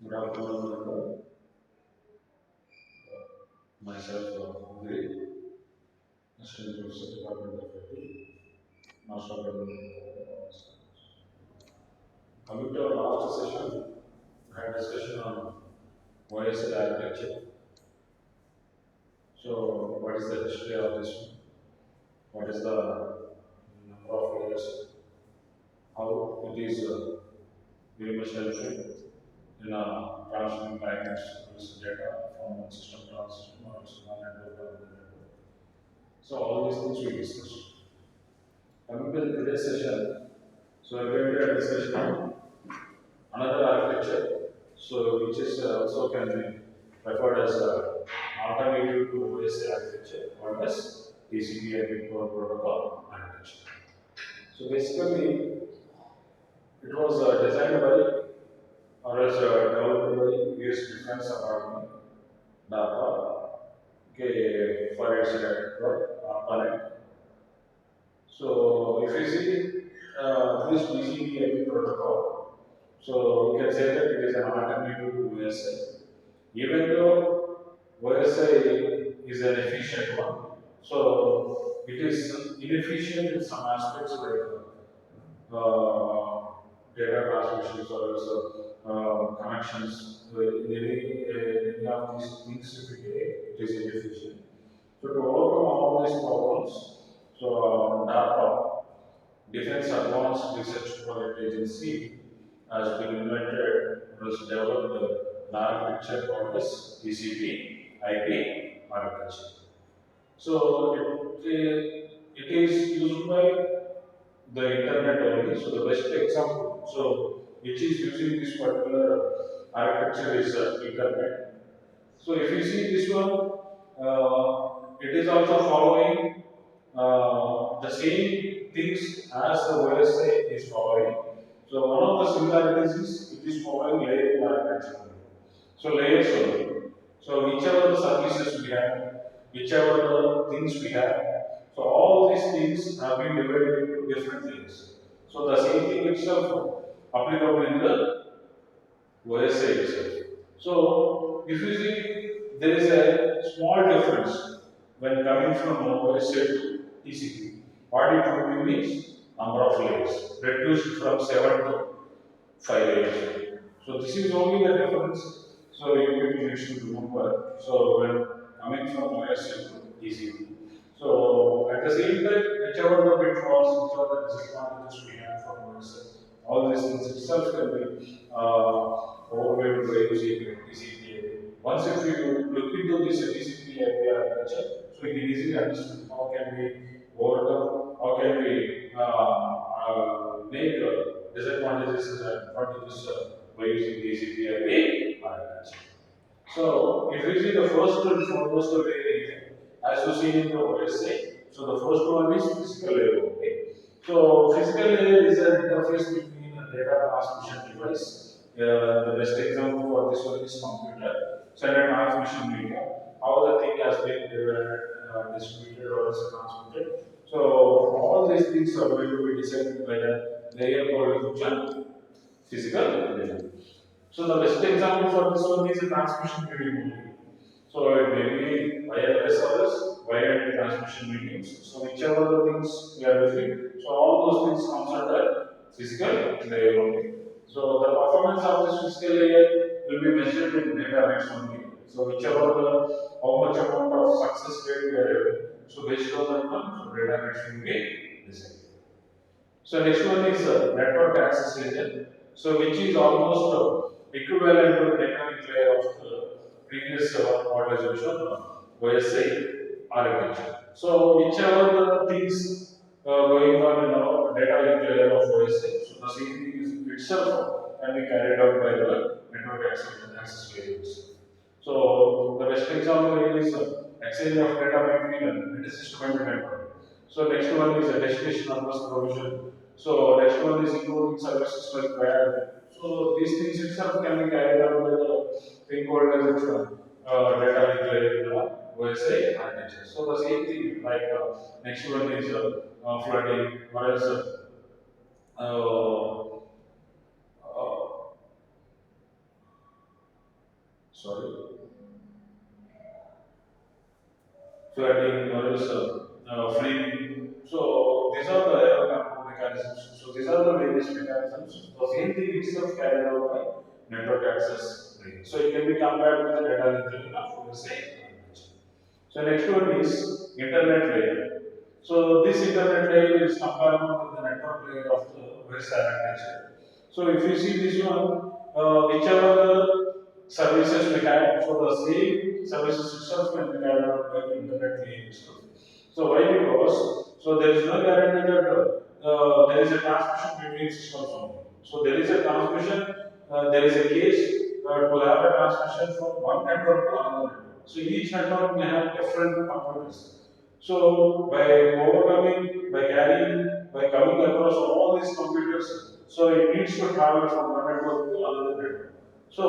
Good afternoon, myself, Giri, Assistant Professor, Department of IT, Master of Education. Coming to our last session, we had discussion on OSL architecture. So, what is the history of this one? What is the number of layers? How it is very much helpful in transferring packets, data from one system to another system or to one network to another network. So, all these things we discussed. Coming to the today's session, so we're going to discuss on another architecture, so which is also can be referred as alternative to OSI architecture, called as TCP/IP protocol architecture. So basically, it was designed by or as developed by US Defense Department, DARPA, okay, for its network, ARPANET. So if you see this TCP/IP protocol, so we can say that it is an alternative to OSI. Even though OSI is an efficient one, so it is inefficient in some aspects like data transmissions or also connections. In any of these things, if it is inefficient. So to overcome all these problems, so DARPA, Defense Advanced Research Project Agency, has been invented, was developed an architecture called as TCP IP architecture. So it is used by the internet only. So the best example, so which is using this particular architecture is internet. So if you see this one, it is also following the same things as the OSI is following. So one of the similarities is it is following layering architecture. So layers only. So whichever the services we have, whichever the things we have, so all these things have been divided into different things. So the same thing itself applicable in the OSI itself. So if you see there is a small difference when coming from OSI to TCP. What it would be means number of layers reduced from 7 to 5 layers. So this is only the difference. So you people should remember. So when coming from OSI to TCP. So at the same time, whichever the pitfalls, whichever the disadvantages we have from OSI, all these things itself can be overwhelmed by using TCP/IP. Once if you look into this TCP/IP architecture, so you can easily understand how can we overcome, how can we make disadvantages and advantages by using TCP/IP architecture. So if you see the first and foremost layer, as you see in the OSI, so the first one is physical layer. Okay. So physical layer is an interface between a data transmission device. The best example for this one is computer. So a transmission media, how the thing has been distributed or is transmitted. So all these things are going to be decided by the layer called physical layer. So the best example for this one is a transmission medium only. So it may be wireless or wired transmission mediums. So whichever the things we are using, so all those things comes under physical layer only. So the performance of this physical layer will be measured in data rates only. So whichever how much amount of success rate we are having. So based on that one, so data rates will be decided. So next one is network access layer. So which is almost equivalent to the network layer of the previous what resolution OSI architecture. So whichever the things going on in our data link layer of OSI, so the same thing is itself can be carried out by the network access layers. So the best example here is exchange of data between a system and network. So next one is a destination address provision. So next one is including services like where. So these things itself can be carried out by the thing called as data link layer in the OSI architecture. So the same thing like next one is flooding, whereas uh, sorry, flooding or else flaming. So these are the error control mechanisms. So these are the various mechanisms. The same thing itself carried out by network access layer. So it can be compared with the data link of the same language. So next one is internet layer. So this internet layer is comparable with the network layer of the voice architecture. So if you see this one, whichever the services we have for the same services itself can be carried out by the internet layer itself. So why? Because so there is no guarantee that there is a transmission between systems only. So there is a transmission, there is a case to have a transmission from one network to another network. So each network may have different computers. So by overcoming, by carrying, by coming across all these computers, so it needs to travel from one network to another network. So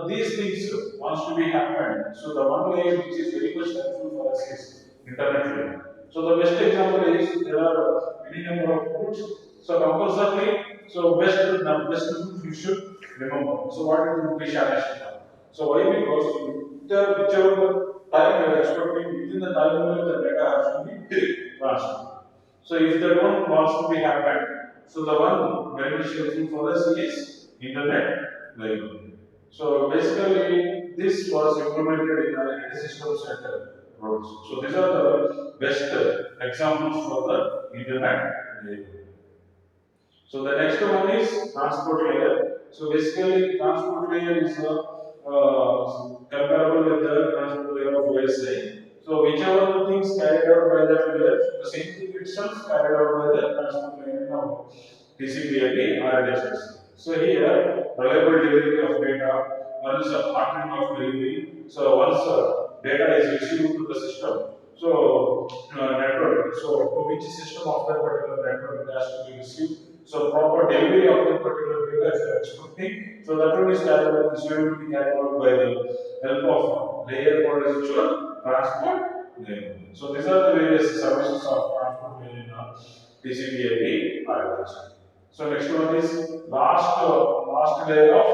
these things wants to be happened. So the one layer which is very much helpful for us is internet layer. So the best example is there are many number of routes. So compulsorily, so best you should remember. So what is the Shana? So why? Because whichever time you are expecting within the time only the data has to be transferred. So if that one wants to be happened, so the one very much helpful for us is internet library. So basically this was implemented in our system center roles. So these are the best examples for the internet library. So the next one is transport layer. So basically, transport layer is comparable with the transport layer of OSI. So whichever the things carried out by that layer, the same thing itself carried out by the transport layer of TCP/IP RDSS. So here, reliable delivery of data, once ordering of delivery. So once data is received to the system, so network. So to which system of that particular network it has to be received. So proper delivery of that particular data if you are expecting. So that one is carried out, is going to be carried out by the help of layer called as transport layer. So these are the various services of transport layer in TCP/IP architecture. So next one is last layer of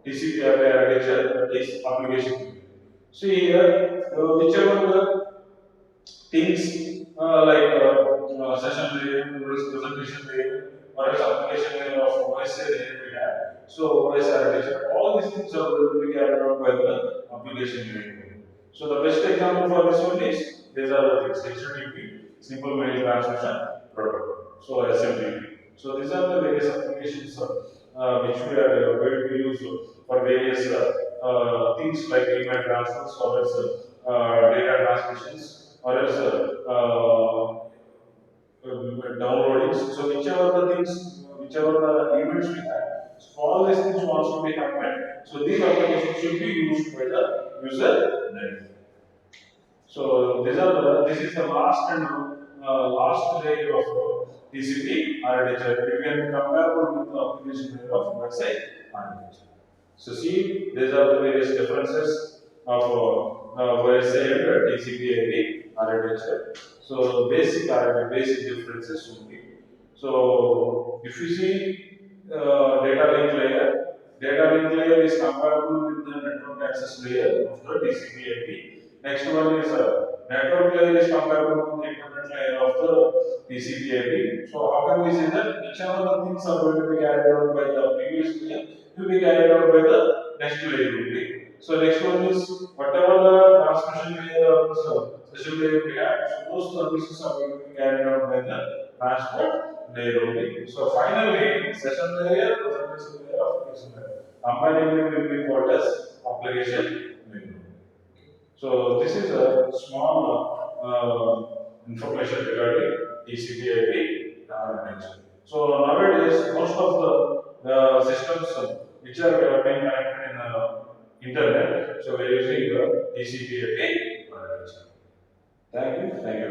TCP/IP architecture, that is application layer. See here, whichever the things session layer, presentation layer, or else application layer of OSA layer we have. So OSA architecture, all these things are going to be carried out by the application layer. So the best example for this one is these are the things: HTTP, simple mail transmission protocol. So SMTP. So these are the various applications which we are going to use for various things like email transfers or else data transmissions or else downloading. So whichever the things, whichever the events we have, so all these things wants to be happened. So these applications should be used by the user net. So this is the last and last layer of TCP architecture. It can be comparable with the application layer of website architecture. So see, these are the various differences of OSI and TCP/IP architecture. So basic differences would be. So if you see data link layer is comparable with the network access layer of the TCP/IP. Next one is network layer is comparable with the internet layer of the TCP/IP. So how can we say that whichever the things are going to be carried out by the previous layer will be carried out by the next layer only. So next one is whatever the transmission layer or session layer we have, so those services are going to be carried out by the transport layer only. So finally, session layer, presentation layer, application layer. Combined will be called as application layer. So this is a small information regarding TCP/IP architecture. So nowadays, most of the systems which are being connected in internet, so we are using TCP/IP architecture. Thank you. Thank you.